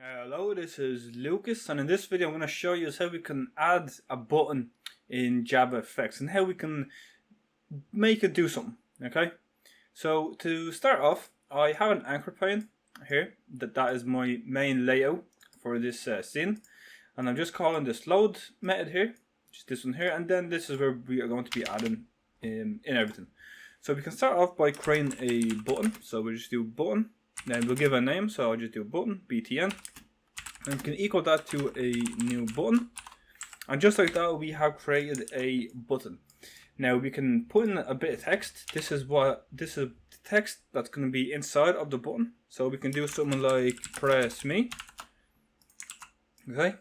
Hello, this is Lucas, and in this video I'm going to show you how we can add a button in JavaFX and how we can make it do something. Okay, so to start off, I have an anchor pane here. That is my main layout for this scene, and I'm just calling this load method here, just this one here, and then this is where we are going to be adding in everything. So we can start off by creating a button. So we'll just do button. Then we'll give a name, so I'll just do button, btn, and we can equal that to a new button. And just like that, we have created a button. Now we can put in a bit of text. This is the text that's going to be inside of the button. So we can do something like press me. Okay,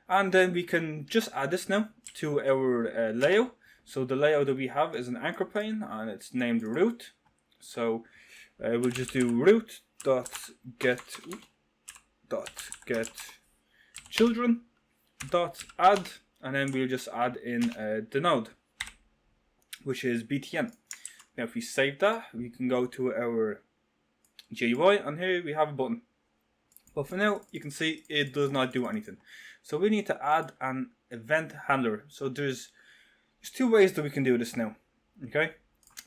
and then we can just add this now to our layout. So the layout that we have is an anchor pane, and it's named root. So we'll just do root dot get children dot add, and then we'll just add in the node, which is btn. Now if we save that, we can go to our GUI, and here we have a button. But for now, you can see it does not do anything. So we need to add an event handler. So there's two ways that we can do this now. Okay,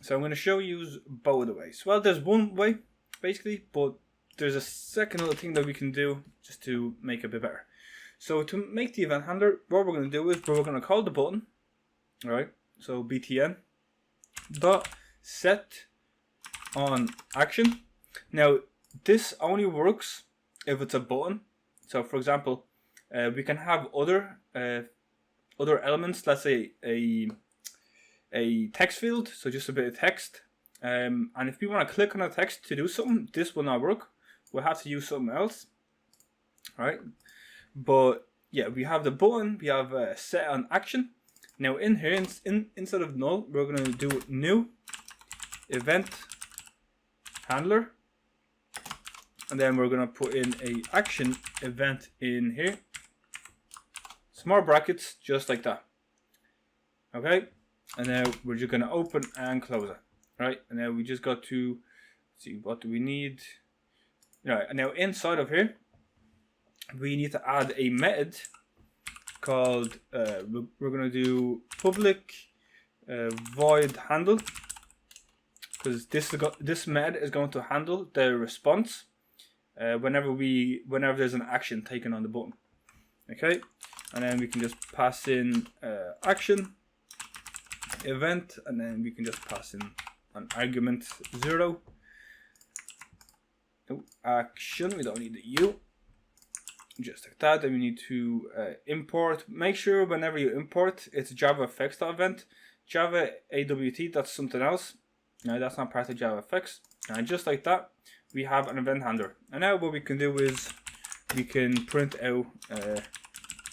so I'm going to show you both of the ways. Well, there's one way basically, but there's a second little thing that we can do just to make it a bit better. So to make the event handler, what we're going to do is we're going to call the button. All right, so btn dot set on action. Now this only works if it's a button. So for example, we can have other elements. Let's say a text field, so just a bit of text. And if we want to click on a text to do something, this will not work. We'll have to use something else. All right, but yeah, we have the button. We have set on action. Now in here, instead of null, we're going to do new event handler, and then we're going to put in a action event in here. Small brackets, just like that. Okay, and now we're just going to open and close it. Right, and now we just got to see what do we need. Right, and now inside of here, we need to add a method called we're going to do public void handle, because this method is going to handle the response whenever there's an action taken on the button. Okay, and then we can just pass in action event, and then we can just pass in an argument 0. Oh, action, we don't need the U. Just like that. Then we need to import. Make sure whenever you import, it's JavaFX.event. Java AWT, that's something else. Now that's not part of JavaFX. And just like that, we have an event handler. And now what we can do is we can print out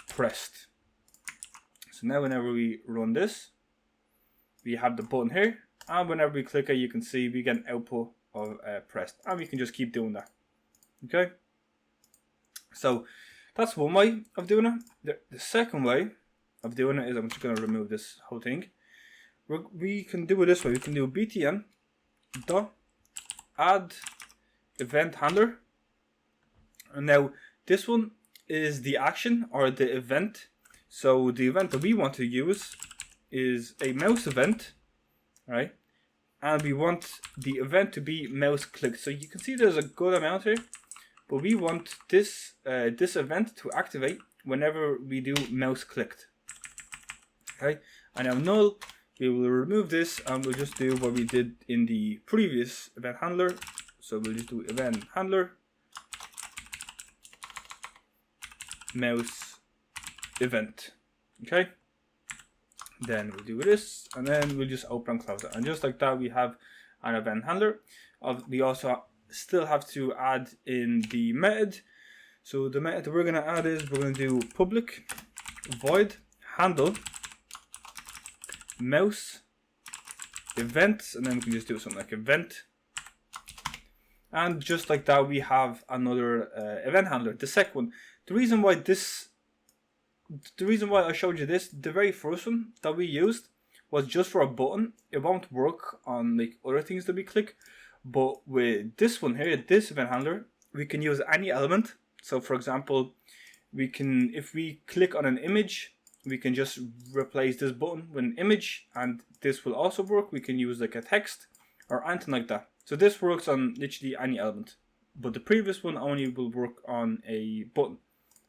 pressed. So now whenever we run this, we have the button here. And whenever we click it, you can see we get an output of pressed, and we can just keep doing that. Okay, so that's one way of doing it. The second way of doing it is, I'm just going to remove this whole thing. We can do it this way. We can do btn dot add event handler, and now this one is the action or the event. So the event that we want to use is a mouse event. Right, and we want the event to be mouse clicked. So you can see there's a good amount here, but we want this this event to activate whenever we do mouse clicked. Okay, and now null, we will remove this, and we'll just do what we did in the previous event handler. So we'll just do event handler mouse event. Okay, then we'll do this, and then we'll just open and close it, and just like that we have an event handler. We also still have to add in the method. So the method that we're going to add is we're going to do public void handle mouse events, and then we can just do something like event, and just like that we have another event handler. The second one, the reason why I showed you this, the very first one that we used was just for a button. It won't work on like other things that we click, but with this one here, this event handler, we can use any element So for example, we can, if we click on an image, we can just replace this button with an image, and this will also work. We can use like a text or anything like that. So this works on literally any element, but the previous one only will work on a button.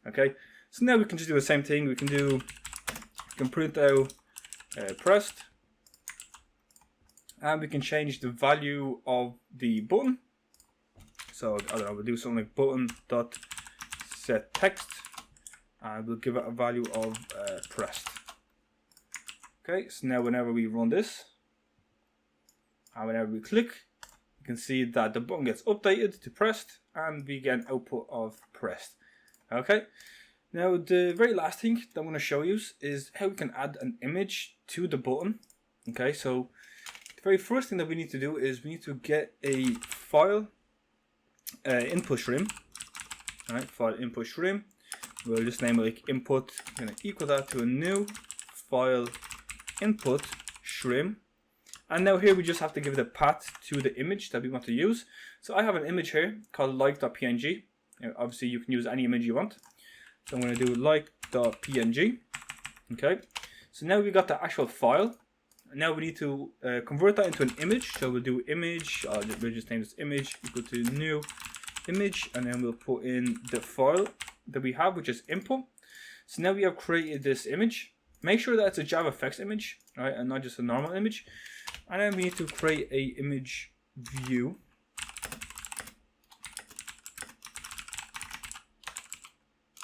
Okay, so now we can just do the same thing. We can print out pressed, and we can change the value of the button. So I don't know, we'll do something like button dot set text, and we'll give it a value of pressed. Okay, so now whenever we run this, and whenever we click, you can see that the button gets updated to pressed, and we get an output of pressed. Okay, now the very last thing that I'm going to show you is how we can add an image to the button. Okay, so the very first thing that we need to do is we need to get a file input stream. Alright, file input stream. We'll just name it like input. We're going to equal that to a new file input stream. And now here we just have to give it a path to the image that we want to use. So I have an image here called like.png. Obviously you can use any image you want. So I'm going to do like.png. Okay. So now we got the actual file. Now we need to convert that into an image. So we'll do image, we'll just name this image equal to new image, and then we'll put in the file that we have, which is input. So now we have created this image. Make sure that it's a JavaFX image, right, and not just a normal image. And then we need to create a image view.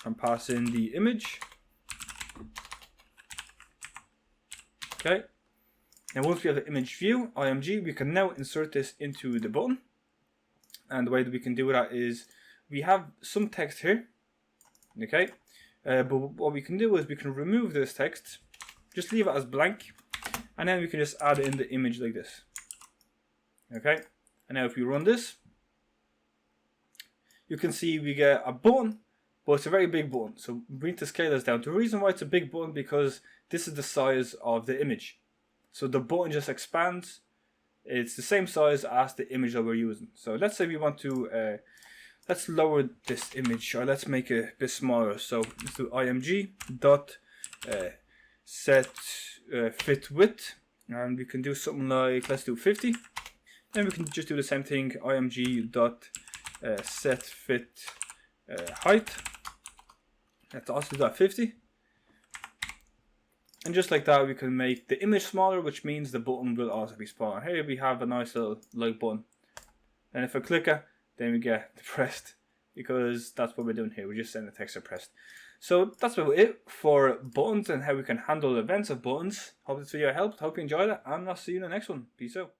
And pass in the image. Okay. And once we have the image view, img, we can now insert this into the button. And the way that we can do that is we have some text here. Okay. But what we can do is we can remove this text, just leave it as blank, and then we can just add in the image like this. Okay. And now if we run this, you can see we get a button, but it's a very big button. So we need to scale this down. The reason why it's a big button because this is the size of the image. So the button just expands. It's the same size as the image that we're using. So let's say we want to, let's lower this image, or let's make it a bit smaller. So let's do img dot set fit width, and we can do something like, let's do 50. Then we can just do the same thing, img dot set fit height. Let's also do that 50. And just like that, we can make the image smaller, which means the button will also be smaller. Here we have a nice little like button. And if I click it, then we get the pressed, because that's what we're doing here. We're just sending the text to pressed. So that's about it for buttons and how we can handle events of buttons. Hope this video helped. Hope you enjoyed it, and I'll see you in the next one. Peace out.